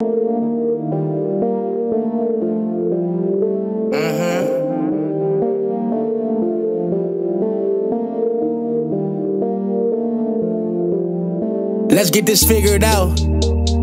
Let's get this figured out.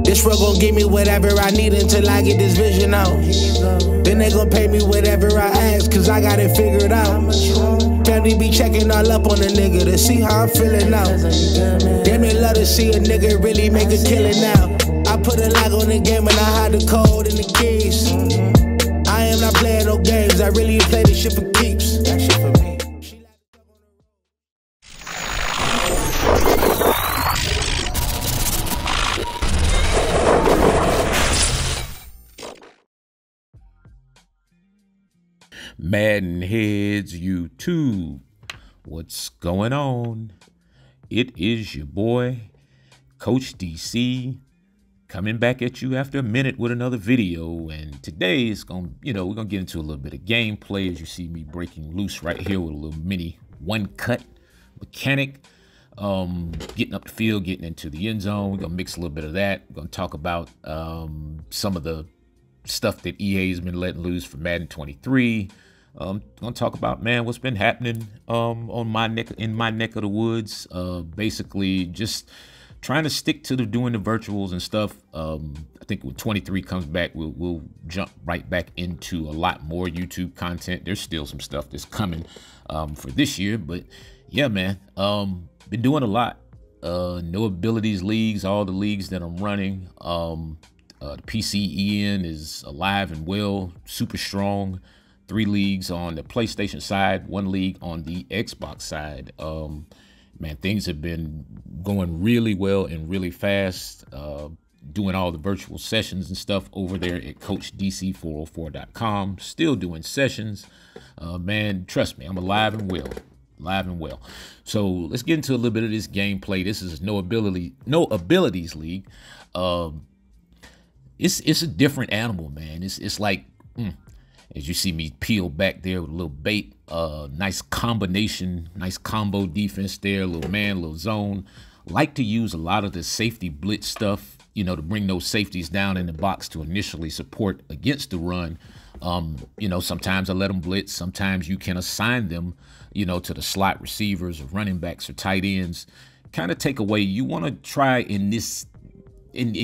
This world gon' give me whatever I need until I get this vision out. Then they gon' pay me whatever I ask, cause I got it figured out. Family be checking all up on a nigga to see how I'm feeling now. Damn, they love to see a nigga really make a killing now. I put a lock on the game and I hide the code and the keys. I am not playing no games, I really play this shit for keeps. That shit for me. MaddenHeadz YouTube, what's going on? It is your boy, Coach DC, coming back at you after a minute with another video. And today it's gonna, we're gonna get into a little bit of gameplay as you see me breaking loose right here with a little mini one-cut mechanic. Getting up the field, getting into the end zone. We're gonna mix a little bit of that. We're gonna talk about some of the stuff that EA has been letting loose for Madden 23. Gonna talk about, man, what's been happening in my neck of the woods. Basically just trying to stick to doing the virtuals and stuff. I think when 23 comes back, we'll jump right back into a lot more YouTube content. There's still some stuff that's coming for this year, but yeah, man, been doing a lot. No abilities leagues, all the leagues that I'm running. The PCEN is alive and well, super strong. 3 leagues on the PlayStation side, 1 league on the Xbox side. Man, things have been going really well and really fast. Doing all the virtual sessions and stuff over there at CoachDC404.com. Still doing sessions. Man, trust me, I'm alive and well. Live and well. So let's get into a little bit of this gameplay. This is no abilities league. It's a different animal, man. It's like, as you see me peel back there with a little bait, nice combination, nice combo defense there, little man, little zone. Like to use a lot of the safety blitz stuff, to bring those safeties down in the box to initially support against the run. Sometimes I let them blitz. Sometimes you can assign them, to the slot receivers or running backs or tight ends. Kind of take away, you want to try in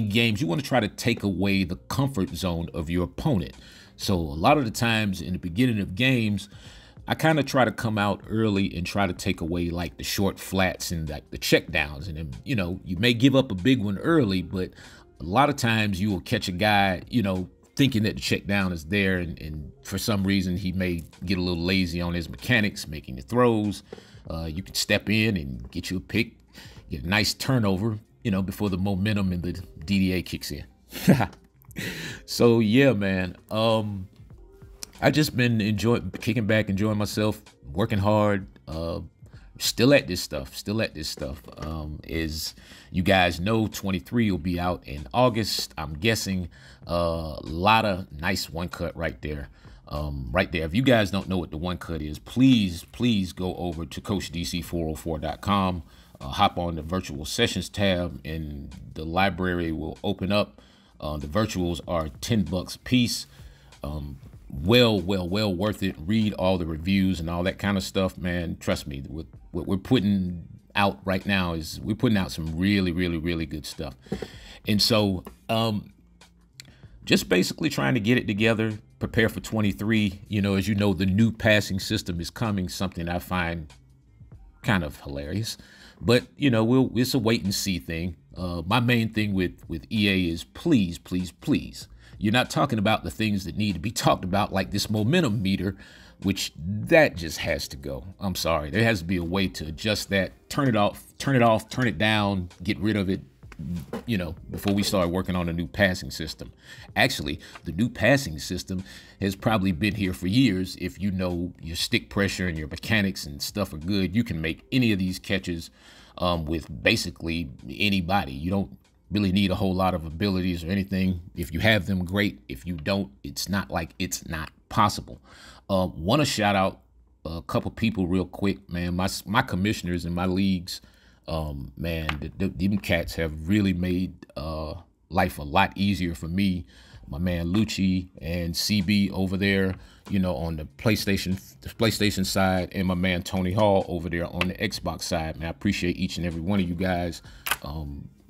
games, you want to try to take away the comfort zone of your opponent. So a lot of the times in the beginning of games, I kind of try to come out early and try to take away like the short flats and like the check downs. And then, you may give up a big one early, but a lot of times you will catch a guy, thinking that the check down is there. And for some reason, he may get a little lazy on his mechanics, making the throws. You can step in and get you a pick, get a nice turnover, before the momentum and the DDA kicks in. So yeah, man, I just been kicking back, enjoying myself, working hard, still at this stuff. As you guys know, 23 will be out in August. I'm guessing a lot of nice one cut right there. If you guys don't know what the one cut is, please go over to CoachDC404.com. Hop on the virtual sessions tab and the library will open up. The virtuals are $10 a piece. Well worth it. Read all the reviews and all that kind of stuff, man. Trust me, what we're putting out right now is we're putting out some really good stuff. And so just basically trying to get it together, prepare for 23. As you know, the new passing system is coming, something I find kind of hilarious. But, it's a wait and see thing. My main thing with EA is please. You're not talking about the things that need to be talked about, like this momentum meter, which that just has to go. I'm sorry. There has to be a way to adjust that, turn it off, turn it down, get rid of it, before we start working on a new passing system. Actually, the new passing system has probably been here for years. If you know your stick pressure and your mechanics and stuff are good, you can make any of these catches with basically anybody. You don't really need a whole lot of abilities or anything. If you have them, great. If you don't, it's not like it's not possible. Want to shout out a couple people real quick, man. My commissioners in my leagues, man, them cats have really made life a lot easier for me, my man Lucci and CB over there, you know, on the PlayStation side, and my man Tony Hall over there on the Xbox side. Man, I appreciate each and every one of you guys.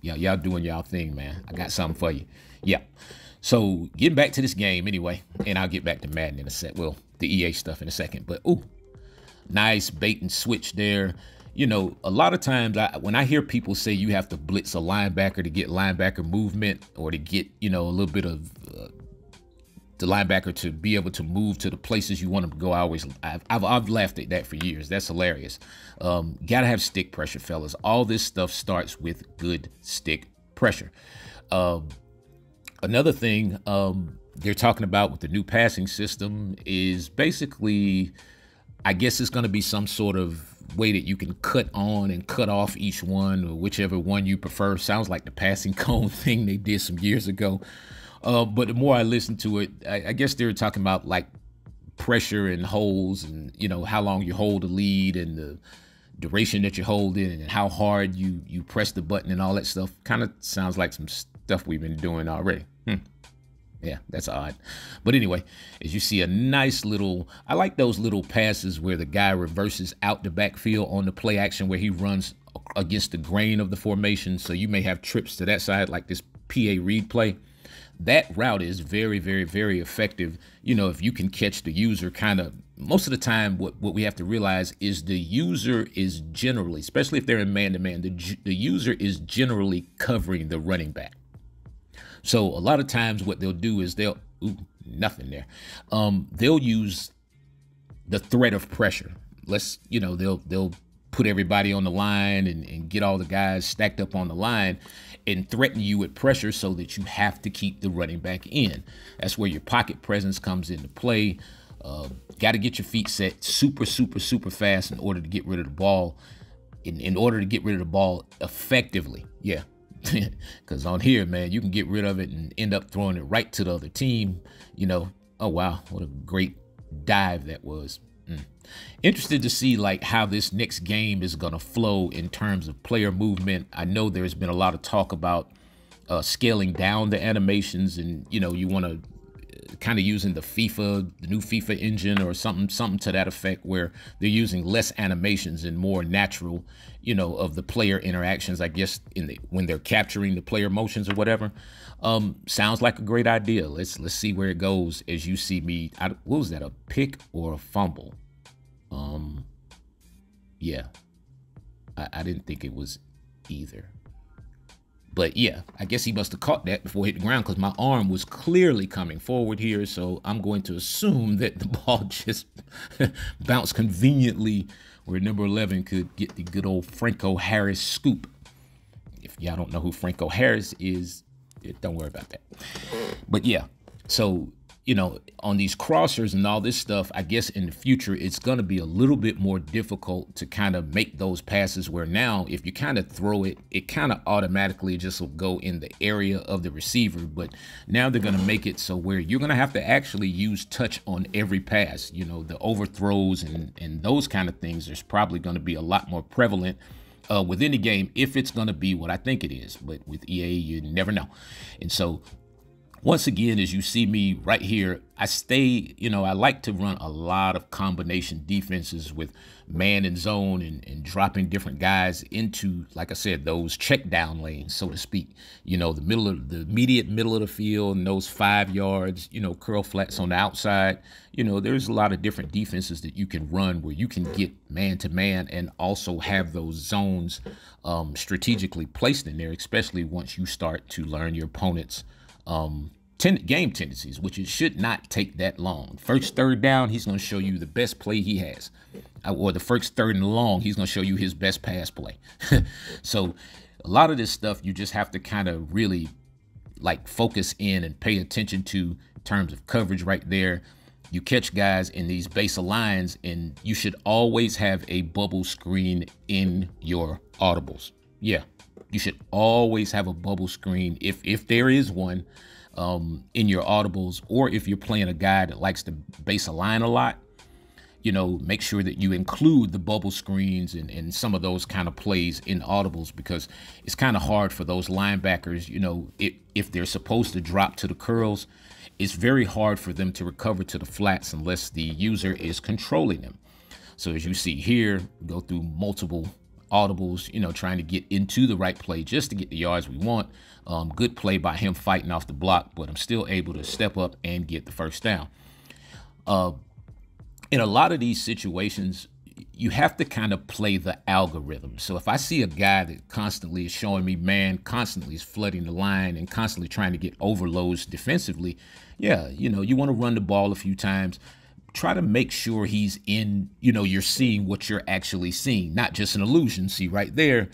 Yeah, y'all doing y'all thing, man. I got something for you. Yeah. So getting back to this game anyway, and I'll get back to Madden in a sec. Well, the EA stuff in a second, but ooh, nice bait and switch there. You know, a lot of times when I hear people say you have to blitz a linebacker to get linebacker movement, or to get, you know, a little bit of the linebacker to be able to move to the places you want him to go, I've laughed at that for years. That's hilarious. Gotta have stick pressure, fellas. All this stuff starts with good stick pressure. Another thing they're talking about with the new passing system is basically, I guess it's going to be some sort of way that you can cut on and cut off each one, or whichever one you prefer. Sounds like the passing cone thing they did some years ago. But the more I listen to it, I guess they're talking about like pressure and holds, and, you know, how long you hold the lead and the duration that you hold it, and how hard you press the button and all that stuff. Kind of sounds like some stuff we've been doing already. Yeah, that's odd. But anyway, as you see, a nice little, I like those little passes where the guy reverses out the backfield on the play action, where he runs against the grain of the formation. So you may have trips to that side, like this PA read play. That route is very, very, very effective. You know, if you can catch the user kind of, most of the time, what we have to realize is the user is generally, especially if they're in man-to-man, the user is generally covering the running back. So a lot of times what they'll do is they'll use the threat of pressure. They'll put everybody on the line and get all the guys stacked up on the line and threaten you with pressure so that you have to keep the running back in. That's where your pocket presence comes into play. Got to get your feet set super, super, super fast in order to get rid of the ball. In order to get rid of the ball effectively. Yeah. Because on here, man, you can get rid of it and end up throwing it right to the other team. You know, oh, wow, what a great dive that was. Interested to see like how this next game is going to flow in terms of player movement. I know there's been a lot of talk about scaling down the animations, and, you know, you want to kind of using the new FIFA engine or something to that effect, where they're using less animations and more natural, you know, of the player interactions, I guess, when they're capturing the player motions or whatever. Sounds like a great idea. Let's see where it goes. As you see me, what was that, a pick or a fumble? Yeah, I didn't think it was either. But yeah, I guess he must have caught that before it hit the ground, because my arm was clearly coming forward here. So I'm going to assume that the ball just bounced conveniently where number 11 could get the good old Franco Harris scoop. If y'all don't know who Franco Harris is, don't worry about that. But yeah, so, you know, on these crossers and all this stuff, I guess in the future, it's going to be a little bit more difficult to kind of make those passes, where now if you kind of throw it, it kind of automatically just will go in the area of the receiver. But now they're going to make it so where you're going to have to actually use touch on every pass. You know, the overthrows and those kind of things is probably going to be a lot more prevalent within the game, if it's going to be what I think it is. But with EA, you never know. And so, once again, as you see me right here, I like to run a lot of combination defenses with man and zone, and dropping different guys into, like I said, those check down lanes, so to speak. You know, the immediate middle of the field, and those 5 yards, you know, curl flats on the outside. You know, there's a lot of different defenses that you can run where you can get man to man and also have those zones strategically placed in there, especially once you start to learn your opponent's game tendencies, which it should not take that long. First third down, he's going to show you the best play he has. Or the first third and long, he's going to show you his best pass play. So a lot of this stuff you just have to kind of really like focus in and pay attention to in terms of coverage right there. You catch guys in these base of lines, and you should always have a bubble screen in your audibles. Yeah. You should always have a bubble screen, if there is one, in your audibles, or if you're playing a guy that likes to base a line a lot. make sure that you include the bubble screens and some of those kind of plays in audibles, because it's kind of hard for those linebackers, if they're supposed to drop to the curls, it's very hard for them to recover to the flats unless the user is controlling them. So as you see here, go through multiple audibles, trying to get into the right play just to get the yards we want. Good play by him fighting off the block, but I'm still able to step up and get the first down. In a lot of these situations, you have to kind of play the algorithm. So if I see a guy that constantly is showing me man, constantly is flooding the line and constantly trying to get overloads defensively, yeah, you want to run the ball a few times. Try to make sure he's in, you're seeing what you're actually seeing, not just an illusion. See right there,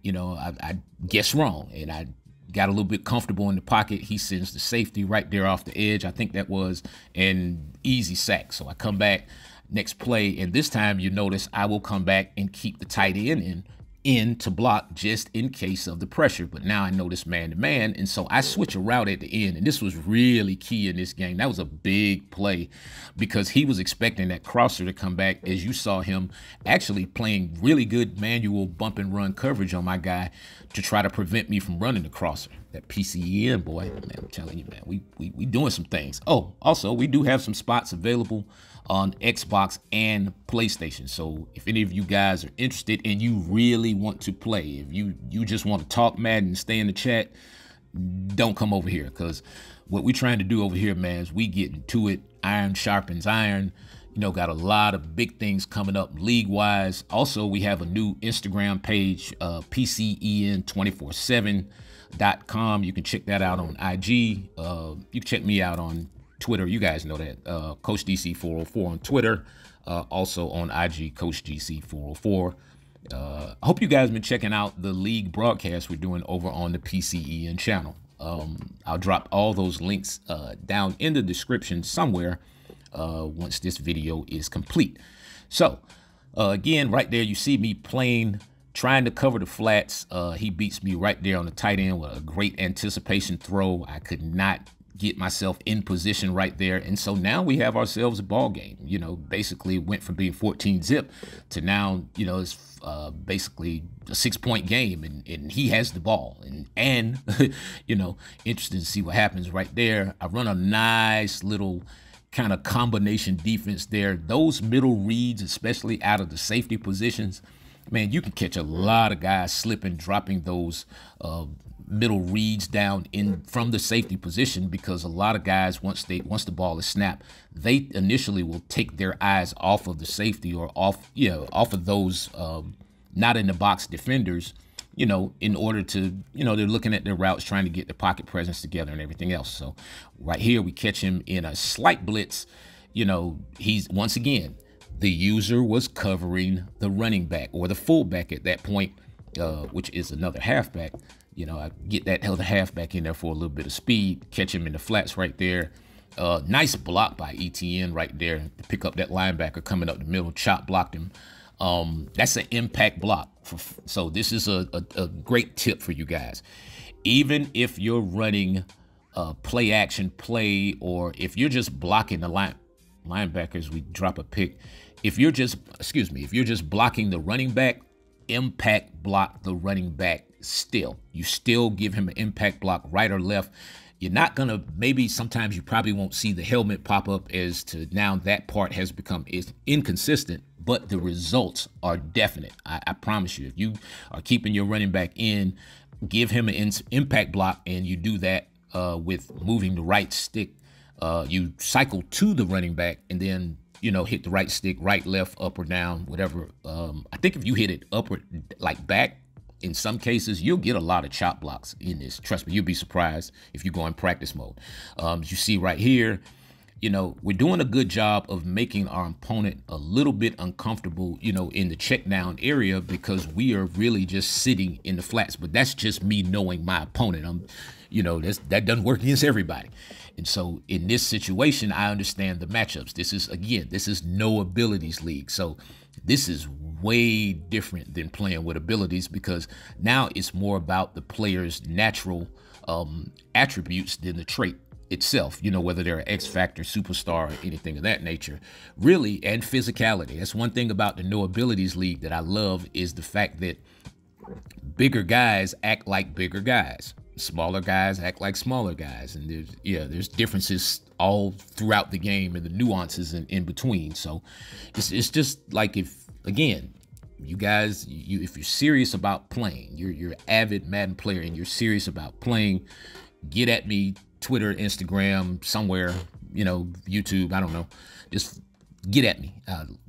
I guess wrong, and I got a little bit comfortable in the pocket. He sends the safety right there off the edge. I think that was an easy sack. So I come back next play, and this time you notice I will come back and keep the tight end in to block just in case of the pressure. But now I notice man-to-man, and so I switch a route at the end, and this was really key in this game. That was a big play because he was expecting that crosser to come back, as you saw him actually playing really good manual bump and run coverage on my guy to try to prevent me from running the crosser. That PCEN boy, man, I'm telling you, man, we doing some things. Oh, also, we do have some spots available on Xbox and PlayStation. So if any of you guys are interested and you really want to play, if you just want to talk Madden and stay in the chat, don't come over here, because what we're trying to do over here, man, is we get into it. Iron sharpens iron. Got a lot of big things coming up league-wise. Also, we have a new Instagram page, PCEN247.com. You can check that out on IG. You can check me out on Twitter. You guys know that. Coach DC404 on Twitter. Also on IG, Coach DC404. I hope you guys have been checking out the league broadcast we're doing over on the PCEN channel. I'll drop all those links down in the description somewhere once this video is complete. So again, right there, you see me playing, trying to cover the flats. He beats me right there on the tight end with a great anticipation throw. I could not get myself in position right there. And so now we have ourselves a ball game. Basically went from being 14-zip to now, it's basically a 6-point game, and he has the ball. And interested to see what happens right there. I run a nice little kind of combination defense there. Those middle reads, especially out of the safety positions, man, you can catch a lot of guys slipping, dropping those middle reads down in from the safety position, because a lot of guys, once the ball is snapped, they initially will take their eyes off of the safety or off of those not in the box defenders, in order to, they're looking at their routes, trying to get the pocket presence together and everything else. So right here, we catch him in a slight blitz. He's, once again, the user was covering the running back or the fullback at that point, which is another halfback. I get that other halfback in there for a little bit of speed, catch him in the flats right there. Nice block by ETN right there to pick up that linebacker coming up the middle, chop blocked him. That's an impact block. So this is a great tip for you guys. Even if you're running play action play, or if you're just blocking the linebackers, we drop a pick. If you're just blocking the running back, impact block the running back still. You still give him an impact block, right or left. You're not going to, maybe sometimes you probably won't see the helmet pop up as to now that part has become inconsistent, but the results are definite. I promise you, if you are keeping your running back in, give him an impact block, and you do that with moving the right stick. You cycle to the running back and then, hit the right stick, right, left, up or down, whatever. I think if you hit it up or like back, in some cases, you'll get a lot of chop blocks in this. Trust me, you'll be surprised if you go in practice mode. As you see right here, we're doing a good job of making our opponent a little bit uncomfortable, in the check down area, because we are really just sitting in the flats. But that's just me knowing my opponent. That doesn't work against everybody. And so in this situation, I understand the matchups. This is no abilities league. So this is way different than playing with abilities, because now it's more about the player's natural attributes than the trait. itself, you know, whether they're an X Factor, superstar, or anything of that nature, really, and physicality. That's one thing about the No Abilities League that I love, is the fact that bigger guys act like bigger guys. Smaller guys act like smaller guys. And there's differences all throughout the game and the nuances in between. So it's just like, if, again, you guys, if you're serious about playing, you're an avid Madden player and you're serious about playing, get at me, Twitter, Instagram, somewhere, you know, YouTube, I don't know. Just get at me.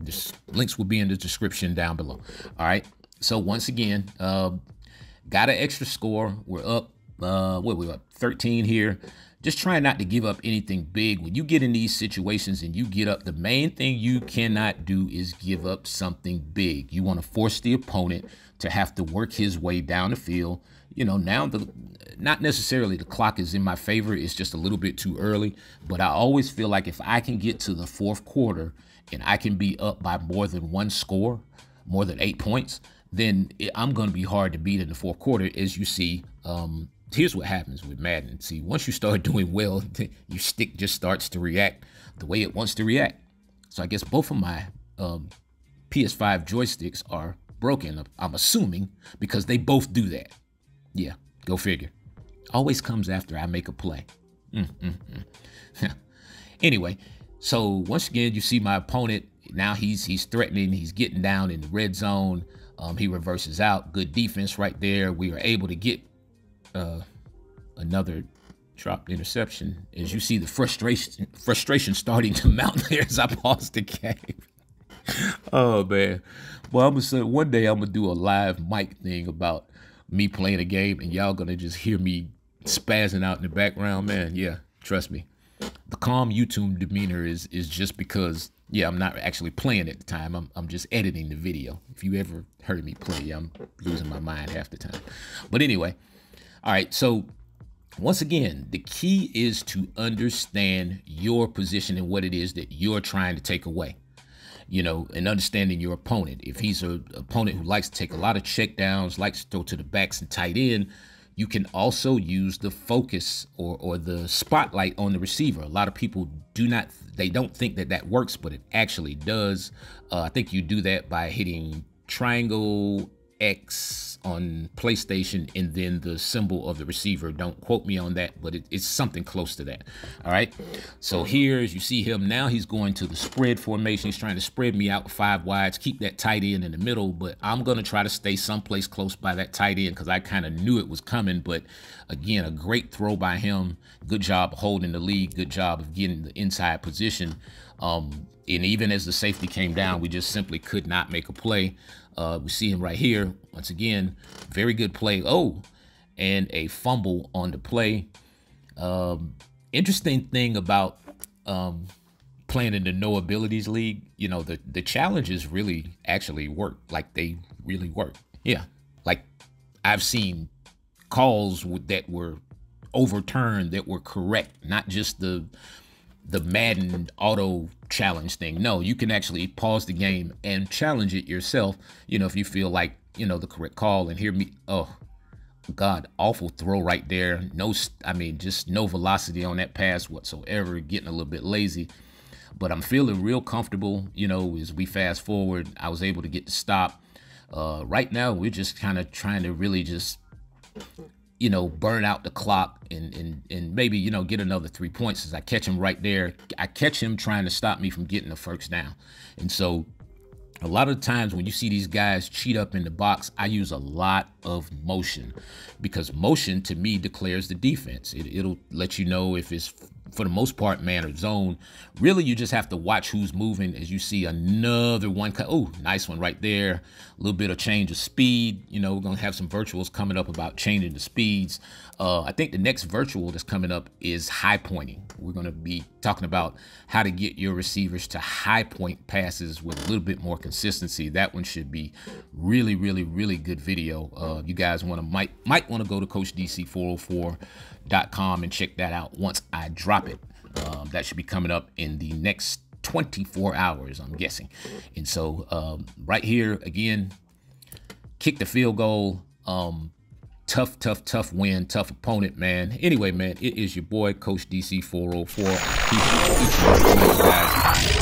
Just links will be in the description down below. All right. So once again, got an extra score. We're up, we're up 13 here. Just trying not to give up anything big. When you get in these situations and you get up, the main thing you cannot do is give up something big. You want to force the opponent to have to work his way down the field. You know, now not necessarily the clock is in my favor. It's just a little bit too early. But I always feel like if I can get to the fourth quarter and I can be up by more than one score, more than 8 points, then I'm going to be hard to beat in the fourth quarter. As you see, here's what happens with Madden. See, once you start doing well, your stick just starts to react the way it wants to react. So I guess both of my PS5 joysticks are broken, I'm assuming, because they both do that. Yeah, go figure. Always comes after I make a play. Anyway, so once again, you see my opponent. Now he's threatening. He's getting down in the red zone. He reverses out. Good defense right there. We are able to get another dropped interception. As you see the frustration starting to mount there as I pause the game. Oh man. Well, I'm gonna say one day I'm gonna do a live mic thing about me playing a game and y'all gonna just hear me spazzing out in the background, man. Yeah, trust me. The calm YouTube demeanor is just because, yeah, I'm not actually playing at the time. I'm just editing the video. If you ever heard me play, I'm losing my mind half the time. But anyway, all right, so once again, the key is to understand your position and what it is that you're trying to take away. You know, and understanding your opponent. If he's an opponent who likes to take a lot of check downs, likes to throw to the backs and tight end, you can also use the focus or the spotlight on the receiver. A lot of people don't think that works, but it actually does. I think you do that by hitting triangle X on PlayStation and then the symbol of the receiver. Don't quote me on that, but it's something close to that. All right. So here, as you see him now, he's going to the spread formation. He's trying to spread me out 5 wides, keep that tight end in the middle, but I'm going to try to stay someplace close by that tight end because I kind of knew it was coming. But again, a great throw by him. Good job holding the lead. Good job of getting the inside position. And even as the safety came down, we just simply could not make a play. We see him right here. Once again, very good play. Oh, and a fumble on the play. Interesting thing about playing in the No Abilities League, you know, the challenges really actually work. Like, they really work. Yeah, like I've seen calls that were overturned that were correct, not just the Madden auto challenge thing. No, you can actually pause the game and challenge it yourself, you know, if you feel like, you know, the correct call. And hear me, oh God, awful throw right there. No, I mean, just no velocity on that pass whatsoever, getting a little bit lazy. But I'm feeling real comfortable, you know, as we fast forward. I was able to get the stop. Right now, we're just kind of trying to really just, you know, burn out the clock and maybe, you know, get another 3 points. As I catch him right there, I catch him trying to stop me from getting the first down. And so a lot of times when you see these guys cheat up in the box, I use a lot of motion, because motion to me declares the defense. It'll let you know if it's, for the most part, man or zone. Really, you just have to watch who's moving. As you see another one, oh, nice one right there. A little bit of change of speed. You know, we're going to have some virtuals coming up about changing the speeds. I think the next virtual that's coming up is high pointing. We're going to be talking about how to get your receivers to high point passes with a little bit more consistency. That one should be really, really, really good video. You guys might want to go to CoachDC404.com and check that out once I drop it. That should be coming up in the next 24 hours, I'm guessing. And so right here, again, kick the field goal. Tough, tough, tough win, tough opponent, man. Anyway, man, it is your boy, Coach DC 404. Peace, guys.